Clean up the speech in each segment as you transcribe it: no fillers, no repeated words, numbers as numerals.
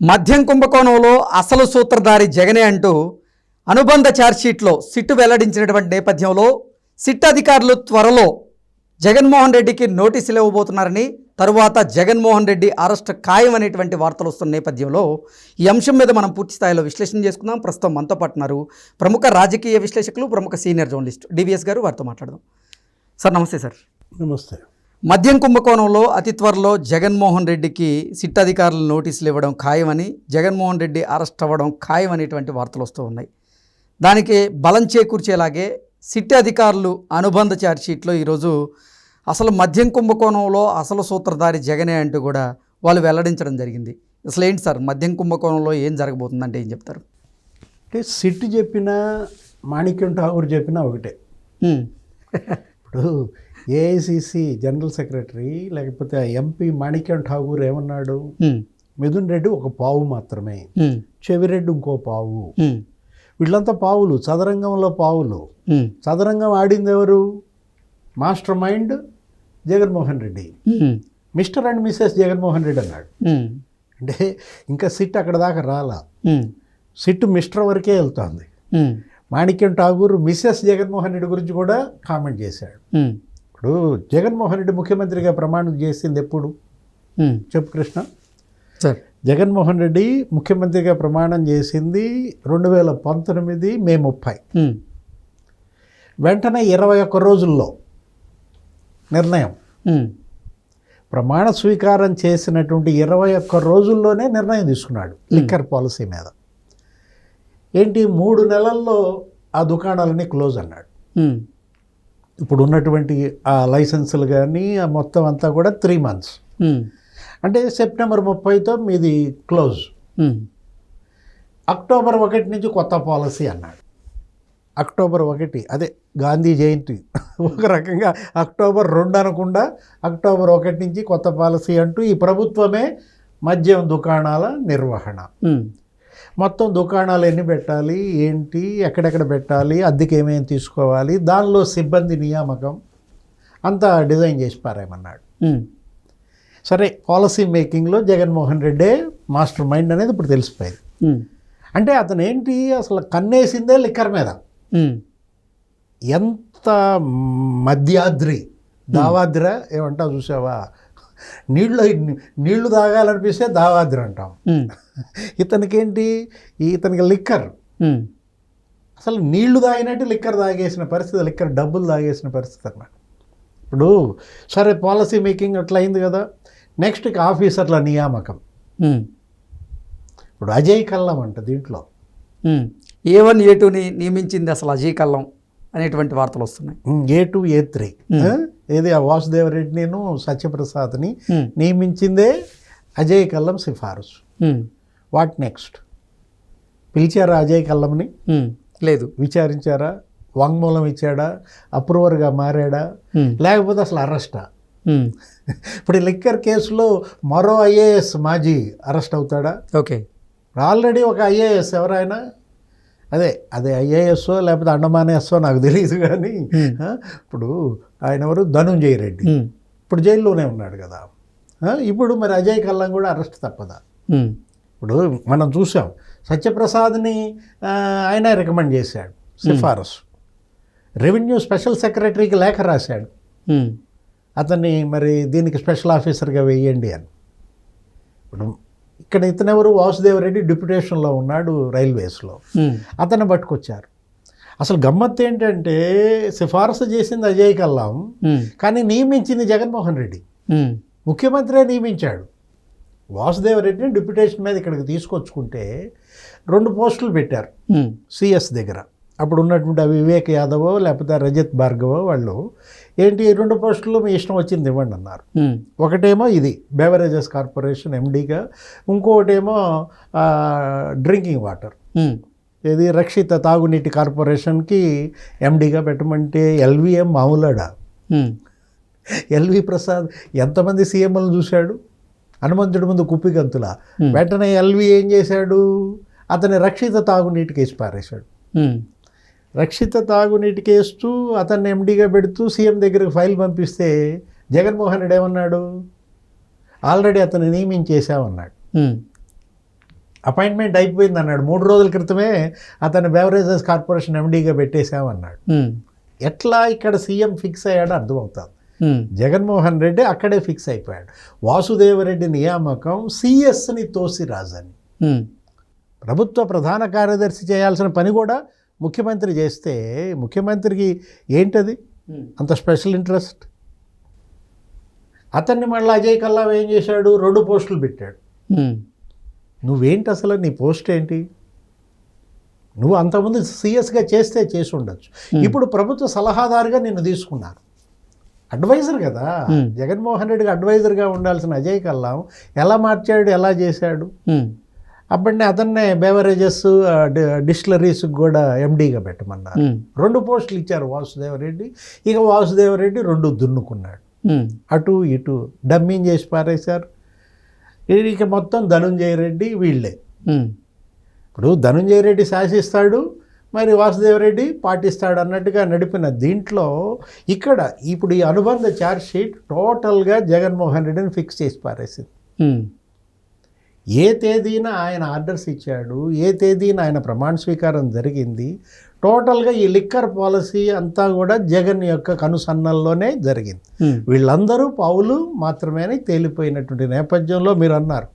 మద్యం కుంభకోణంలో అసలు సూత్రధారి జగనే అంటూ అనుబంధ ఛార్జ్షీట్లో సిట్టు వెల్లడించినటువంటి నేపథ్యంలో సిట్ అధికారులు త్వరలో జగన్మోహన్ రెడ్డికి నోటీసులు ఇవ్వబోతున్నారని, తరువాత జగన్మోహన్ రెడ్డి అరెస్ట్ ఖాయం అనేటువంటి వార్తలు వస్తున్న నేపథ్యంలో ఈ అంశం మీద మనం పూర్తి స్థాయిలో విశ్లేషణ చేసుకుందాం. ప్రస్తుతం మనతో పాటు ఉన్నారు ప్రముఖ రాజకీయ విశ్లేషకులు, ప్రముఖ సీనియర్ జర్నలిస్ట్ డివిఎస్ గారు. వారితో మాట్లాడదాం. సార్ నమస్తే. సార్ నమస్తే. మద్యం కుంభకోణంలో అతి త్వరలో జగన్మోహన్ రెడ్డికి సిట్ అధికారులు నోటీసులు ఇవ్వడం ఖాయమని, జగన్మోహన్ రెడ్డి అరెస్ట్ అవ్వడం ఖాయం అనేటువంటి వార్తలు వస్తూ ఉన్నాయి. దానికి బలం చేకూర్చేలాగే సిట్ అధికారులు అనుబంధ ఛార్జ్షీట్లో ఈరోజు అసలు మద్యం కుంభకోణంలో అసలు సూత్రధారి జగనే అంటూ కూడా వాళ్ళు వెల్లడించడం జరిగింది. అసలు ఏంటి సార్ మద్యం కుంభకోణంలో ఏం జరగబోతుందంటే ఏం చెప్తారు? అంటే సిట్ చెప్పినా మాణిక్యం ఠాగూర్ చెప్పినా ఒకటే. ఇప్పుడు ఏఐసిసి జనరల్ సెక్రటరీ లేకపోతే ఎంపీ మాణిక్యం ఠాగూర్ ఏమన్నాడు? మిథున్ రెడ్డి ఒక పావు మాత్రమే, చెవిరెడ్డి ఇంకో పావు, వీళ్ళంతా పావులు, చదరంగంలో పావులు. చదరంగం ఆడింది ఎవరు? Master mind Jaganmohan Reddy, mister and missus Jaganmohan Reddy అన్నాడు. అంటే ఇంకా సిట్ అక్కడ దాకా రాలా, సిట్ మిస్టర్ వరకే వెళ్తోంది. మాణిక్యం ఠాగూర్ మిస్సెస్ జగన్మోహన్ రెడ్డి గురించి కూడా కామెంట్ చేశాడు. ఇప్పుడు జగన్మోహన్ రెడ్డి ముఖ్యమంత్రిగా ప్రమాణం చేసింది ఎప్పుడు చెప్పు కృష్ణ? సార్ జగన్మోహన్ రెడ్డి ముఖ్యమంత్రిగా ప్రమాణం చేసింది 2019 మే 30. వెంటనే 21 రోజుల్లో నిర్ణయం, ప్రమాణ స్వీకారం చేసినటువంటి 21 రోజుల్లోనే నిర్ణయం తీసుకున్నాడు లిక్కర్ పాలసీ మీద. ఏంటి 3 నెలల్లో ఆ దుకాణాలన్నీ క్లోజ్ అన్నాడు. ఇప్పుడు ఉన్నటువంటి ఆ లైసెన్సులు కానీ ఆ మొత్తం అంతా కూడా 3 months, అంటే సెప్టెంబర్ 30తో మీది క్లోజ్. అక్టోబర్ 1 నుంచి కొత్త పాలసీ అన్నాడు. అక్టోబర్ 1 అదే గాంధీ జయంతి, ఒక రకంగా అక్టోబర్ 2 అనకుండా అక్టోబర్ 1 నుంచి కొత్త పాలసీ అంటూ ఈ ప్రభుత్వమే మద్యం దుకాణాల నిర్వహణ, మొత్తం దుకాణాలు ఎన్ని పెట్టాలి, ఏంటి, ఎక్కడెక్కడ పెట్టాలి, అద్దెకి ఏమేమి తీసుకోవాలి, దానిలో సిబ్బంది నియామకం అంతా డిజైన్ చేసి పారేయమన్నాడు. సరే, పాలసీ మేకింగ్లో జగన్మోహన్ రెడ్డే మాస్టర్ మైండ్ అనేది ఇప్పుడు తెలిసిపోయింది. అంటే అతను ఏంటి అసలు కన్నేసిందే లిక్కర్ మీద. ఎంత మధ్యాద్రి దావాద్ర ఏమంటావు చూసావా? నీళ్లు తాగాలనిపిస్తే దావాద్రి అంటాం. ఇతనికేంటి, ఇతనికి లిక్కర్ అసలు నీళ్లు తాగినట్టు లిక్కర్ తాగేసిన పరిస్థితి, లిక్కర్ డబ్బులు తాగేసిన పరిస్థితి అన్నమాట. ఇప్పుడు సరే పాలసీ మేకింగ్ అట్లా అయింది కదా, నెక్స్ట్ ఆఫీసర్ల నియామకం. ఇప్పుడు అజయ్ కల్లం అంట దీంట్లో A1 A2ని నియమించింది అసలు అజయ్ కల్లం అనేటువంటి వార్తలు వస్తున్నాయి. A2 A3 ఏది ఆ వాసుదేవరెడ్డి నేను సత్యప్రసాద్ని నియమించిందే అజయ్ కల్లం సిఫారసు. What next? పిలిచారా అజయ్ కల్లంని? లేదు. విచారించారా? వాంగ్మూలం ఇచ్చాడా? అప్రూవర్గా మారాడా? లేకపోతే అసలు అరెస్టా? ఇప్పుడు లిక్కర్ కేసులో మరో ఐఏఎస్ మాజీ అరెస్ట్ అవుతాడా? ఓకే, ఆల్రెడీ ఒక ఐఏఎస్ ఎవరైనా అదే ఐఏఎస్ఓ లేకపోతే అండమానేస్ఓ నాకు తెలియదు కానీ ఇప్పుడు ఆయన ఎవరు, ధనుంజయ రెడ్డి ఇప్పుడు జైల్లోనే ఉన్నాడు కదా. ఇప్పుడు మరి అజయ్ కల్లం కూడా అరెస్ట్ తప్పదా? ఇప్పుడు మనం చూసాం సత్యప్రసాద్ని ఆయన రికమెండ్ చేశాడు, సిఫారసు. రెవెన్యూ స్పెషల్ సెక్రటరీకి లేఖ రాశాడు, అతన్ని మరి దీనికి స్పెషల్ ఆఫీసర్గా వేయండి అని. ఇప్పుడు ఇక్కడ ఇతనెవరు, వాసుదేవరెడ్డి డిప్యుటేషన్లో ఉన్నాడు రైల్వేస్లో, అతన్ని పట్టుకొచ్చారు. అసలు గమ్మత్తు ఏంటంటే సిఫారసు చేసింది అజయ్ కల్లం, కానీ నియమించింది జగన్మోహన్ రెడ్డి. ముఖ్యమంత్రే నియమించాడు. వాసుదేవరెడ్డిని డిప్యుటేషన్ మీద ఇక్కడికి తీసుకొచ్చుకుంటే 2 పోస్టులు పెట్టారు సిఎస్ దగ్గర. అప్పుడు ఉన్నటువంటి వివేక్ యాదవ్ లేకపోతే రజత్ భార్గవ్ వాళ్ళు ఏంటి 2 పోస్టులు మీ ఇష్టం వచ్చింది ఇవ్వండి అన్నారు. ఒకటేమో ఇది బెవరేజెస్ కార్పొరేషన్ ఎండీగా, ఇంకొకటేమో డ్రింకింగ్ వాటర్ ఇది రక్షిత తాగునీటి కార్పొరేషన్కి ఎండీగా పెట్టమంటే ఎల్విఎం మామూలాడా? ఎల్వి ప్రసాద్ ఎంతమంది సీఎంలను చూశాడు, హనుమంతుడి ముందు కుప్పిగంతుల. వెంటనే ఎల్వి ఏం చేశాడు, అతని రక్షిత తాగునీటికి వేసి పారేశాడు. రక్షిత తాగునీటికి వేస్తూ అతన్ని ఎండీగా పెడుతూ సీఎం దగ్గరకు ఫైల్ పంపిస్తే జగన్మోహన్ రెడ్డి ఏమన్నాడు, ఆల్రెడీ అతన్ని నియమించేసామన్నాడు. అపాయింట్మెంట్ అయిపోయింది అన్నాడు. 3 రోజుల క్రితమే అతను బెవరేజెస్ కార్పొరేషన్ ఎండీగా పెట్టేశామన్నాడు. ఎట్లా ఇక్కడ సీఎం ఫిక్స్ అయ్యాడో అర్థమవుతుంది. జగన్మోహన్ రెడ్డి అక్కడే ఫిక్స్ అయిపోయాడు. వాసుదేవరెడ్డి నియామకం సిఎస్ని తోసిరాజని, ప్రభుత్వ ప్రధాన కార్యదర్శి చేయాల్సిన పని కూడా ముఖ్యమంత్రి చేస్తే ముఖ్యమంత్రికి ఏంటది అంత స్పెషల్ ఇంట్రెస్ట్? అతన్ని మళ్ళీ అజయ్ కల్లాం ఏం చేశాడు? 2 పోస్టులు పెట్టాడు. నువ్వేంటి అసలు, నీ పోస్ట్ ఏంటి? నువ్వు అంతకుముందు సీఎస్గా చేస్తే చేసి ఉండొచ్చు. ఇప్పుడు ప్రభుత్వ సలహాదారుగా నిన్ను తీసుకున్నారు, అడ్వైజర్ కదా. జగన్మోహన్ రెడ్డికి అడ్వైజర్గా ఉండాల్సిన అజయ్ కల్లాం ఎలా మార్చాడు, ఎలా చేశాడు? అప్పటినే అతన్నే బెవరేజెస్ డిస్టిలరీస్కి కూడా ఎండీగా పెట్టమన్నారు. 2 పోస్టులు ఇచ్చారు వాసుదేవరెడ్డి. ఇక వాసుదేవరెడ్డి 2 దున్నుకున్నాడు, అటు ఇటు డమ్మింగ్ చేసి పారేశారు. ఇక మొత్తం ధనుంజయ రెడ్డి వీళ్ళే. ఇప్పుడు ధనుంజయ రెడ్డి శాసిస్తాడు, మరి వాసుదేవరెడ్డి పాటిస్తాడు అన్నట్టుగా నడిపిన దీంట్లో ఇక్కడ ఇప్పుడు ఈ అనుబంధ ఛార్జ్ షీట్ టోటల్గా జగన్మోహన్ రెడ్డిని ఫిక్స్ చేసి పారేసింది. ఏ తేదీన ఆయన ఆర్డర్స్ ఇచ్చాడు, ఏ తేదీన ఆయన ప్రమాణ స్వీకారం జరిగింది, టోటల్గా ఈ లిక్కర్ పాలసీ అంతా కూడా జగన్ యొక్క కనుసన్నల్లోనే జరిగింది. వీళ్ళందరూ పావులు మాత్రమే తేలిపోయినటువంటి నేపథ్యంలో మీరు అన్నారు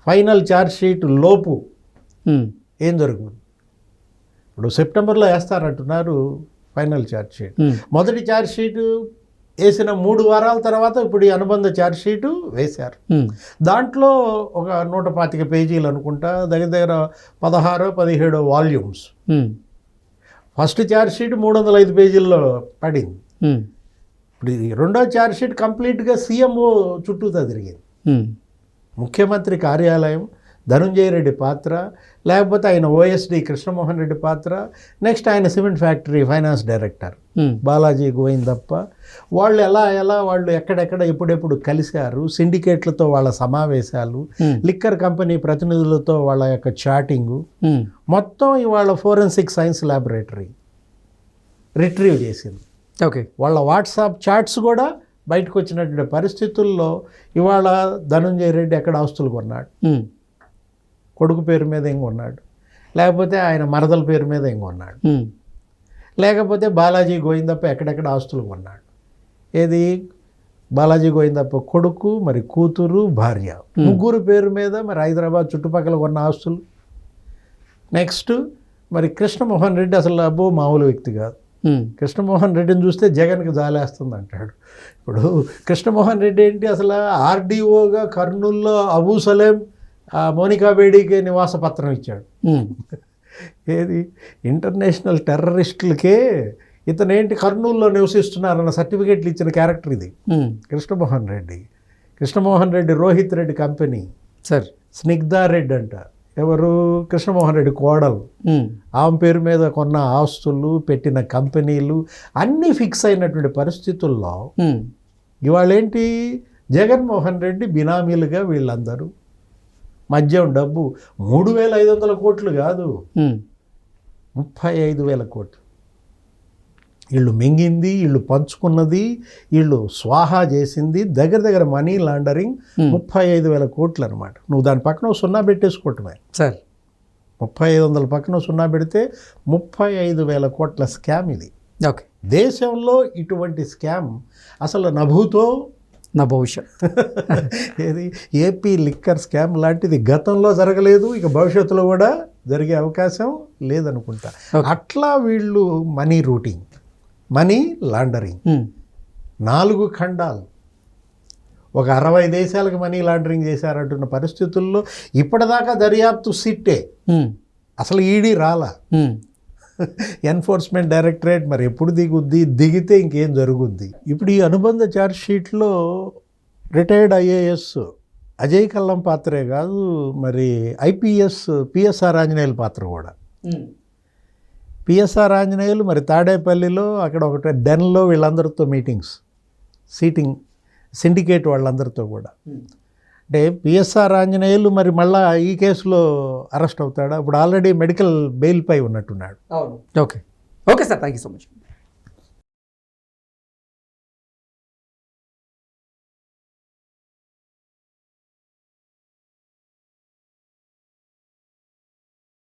ఫైనల్ ఛార్జ్ షీట్ లోపు ఏం జరుగుతుంది? ఇప్పుడు సెప్టెంబర్లో వేస్తారంటున్నారు ఫైనల్ ఛార్జ్ షీట్. మొదటి ఛార్జ్ షీటు వేసిన 3 వారాల తర్వాత ఇప్పుడు ఈ అనుబంధ ఛార్జ్ షీటు వేశారు. దాంట్లో ఒక 125 పేజీలు అనుకుంటా, దగ్గర దగ్గర 16-17 వాల్యూమ్స్. ఫస్ట్ ఛార్జ్ షీట్ 305 పేజీల్లో పడింది. ఇప్పుడు ఈ రెండో ఛార్జ్ షీట్ కంప్లీట్గా సీఎంఓ చుట్టూతా తిరిగింది. ముఖ్యమంత్రి కార్యాలయం, ధనుంజయ రెడ్డి పాత్ర, లేకపోతే ఆయన ఓఎస్డి కృష్ణమోహన్ రెడ్డి పాత్ర, నెక్స్ట్ ఆయన cement factory finance director Balaji Govindappa, వాళ్ళు వాళ్ళు ఎక్కడెక్కడ ఎప్పుడెప్పుడు కలిశారు, సిండికేట్లతో వాళ్ళ సమావేశాలు, లిక్కర్ కంపెనీ ప్రతినిధులతో వాళ్ళ యొక్క చాటింగు, మొత్తం ఇవాళ ఫోరెన్సిక్ సైన్స్ ల్యాబొరేటరీ రిట్రీవ్ చేసింది. ఓకే, వాళ్ళ వాట్సాప్ చాట్స్ కూడా బయటకు వచ్చినటువంటి పరిస్థితుల్లో ఇవాళ ధనుంజయ రెడ్డి ఎక్కడ ఆస్తులు కొన్నాడు, కొడుకు పేరు మీద ఏం కొన్నాడు, లేకపోతే ఆయన మరదల పేరు మీద ఏం కొన్నాడు, లేకపోతే బాలాజీ గోవిందప్ప ఎక్కడెక్కడ ఆస్తులు కొన్నాడు. ఏది బాలాజీ గోవిందప్ప కొడుకు, మరి కూతురు, భార్య, 3 పేరు మీద మరి హైదరాబాద్ చుట్టుపక్కల కొన్న ఆస్తులు. నెక్స్ట్ మరి కృష్ణమోహన్ రెడ్డి అసలు అబ్బో మామూలు వ్యక్తి కాదు. కృష్ణమోహన్ రెడ్డిని చూస్తే జగన్కి జాలేస్తుంది అంటాడు. ఇప్పుడు కృష్ణమోహన్ రెడ్డి ఏంటి అసలు ఆర్డీఓగా కర్నూల్లో అబూ సలేం మోనికా బేడీకే నివాస పత్రం ఇచ్చాడు. ఏది ఇంటర్నేషనల్ టెర్రరిస్టులకే ఇతనేంటి కర్నూలులో నివసిస్తున్నారన్న సర్టిఫికేట్లు ఇచ్చిన క్యారెక్టర్ ఇది కృష్ణమోహన్ రెడ్డి. కృష్ణమోహన్ రెడ్డి రోహిత్ రెడ్డి కంపెనీ సార్, స్నిగ్ధారెడ్డి అంట, ఎవరు కృష్ణమోహన్ రెడ్డి కోడలు, ఆమె పేరు మీద కొన్న ఆస్తులు, పెట్టిన కంపెనీలు అన్నీ ఫిక్స్ అయినటువంటి పరిస్థితుల్లో ఇవాళ ఏంటి జగన్మోహన్ రెడ్డి బినామీలుగా వీళ్ళందరూ మద్యం డబ్బు 3,500 కోట్లు కాదు, 35,000 కోట్లు వీళ్ళు మింగింది, వీళ్ళు పంచుకున్నది, వీళ్ళు స్వాహా చేసింది. దగ్గర దగ్గర మనీ లాండరింగ్ 35,000 కోట్లు అనమాట. నువ్వు దాని పక్కన 0 పెట్టేసుకోవటమే సార్. 3,500 పక్కన 0 పెడితే 35,000 కోట్ల స్కామ్ ఇది. ఓకే, దేశంలో ఇటువంటి స్కామ్ అసలు నభూతో నా భవిష్యత్. ఏది ఏపీ లిక్కర్ స్కామ్ లాంటిది గతంలో జరగలేదు, ఇక భవిష్యత్తులో కూడా జరిగే అవకాశం లేదనుకుంటా. అట్లా వీళ్ళు మనీ రూటింగ్, మనీ లాండరింగ్ 4 ఖండాలు, ఒక 60 దేశాలకు మనీ లాండరింగ్ చేశారంటున్న పరిస్థితుల్లో ఇప్పటిదాకా దర్యాప్తు సిట్టే, అసలు ఈడీ రాలా. ఎన్ఫోర్స్మెంట్ డైరెక్టరేట్ మరి ఎప్పుడు దిగుద్ది, దిగితే ఇంకేం జరుగుద్ది. ఇప్పుడు ఈ అనుబంధ ఛార్జ్ షీట్లో రిటైర్డ్ ఐఏఎస్ అజయ్ కల్లం పాత్రే కాదు, మరి ఐపీఎస్ పిఎస్ఆర్ ఆంజనేయుల పాత్ర కూడా. పిఎస్ఆర్ ఆంజనేయులు మరి తాడేపల్లిలో అక్కడ ఒకటి డెన్లో వీళ్ళందరితో మీటింగ్స్, సీటింగ్ సిండికేట్ వాళ్ళందరితో కూడా. అంటే పిఎస్ఆర్ ఆంజనేయులు మరి మళ్ళీ ఈ కేసులో అరెస్ట్ అవుతాడా? ఇప్పుడు ఆల్రెడీ మెడికల్ బెయిల్పై ఉన్నట్టున్నాడు. Okay, okay sir, thank you so much.